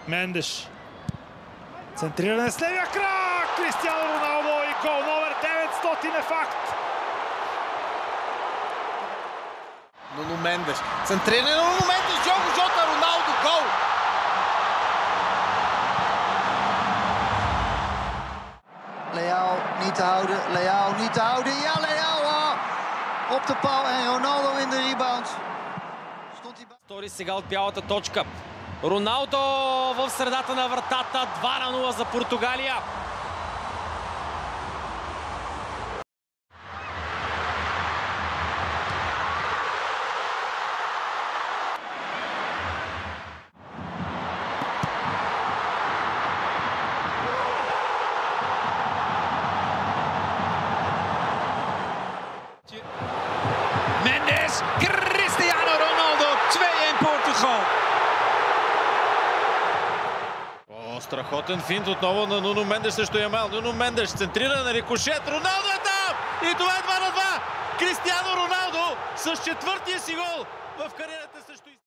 Мендеш. Центриране с левия крак! Кристиано Роналдо и гол номер 900 е факт! Нуно Мендеш. Центриране на Нуно Мендеш! Джого Жота, Роналдо, гол! Leao niet te houden, Leao niet te houden. Ja, Leao op de paal en Ronaldo in de rebound. Стори сега от бялата точка. Роналдо в средата на вратата. 2-0 за Португалия. Mendes, Cristiano Ronaldo, 2-1 Portugal. Страхотен финт отново на Нуно Мендеш срещу Ямал. Нуно Мендеш центрира на рикошет. Роналдо е там! И това е 2-2! Кристиано Роналдо с четвъртия си гол в кариерата срещу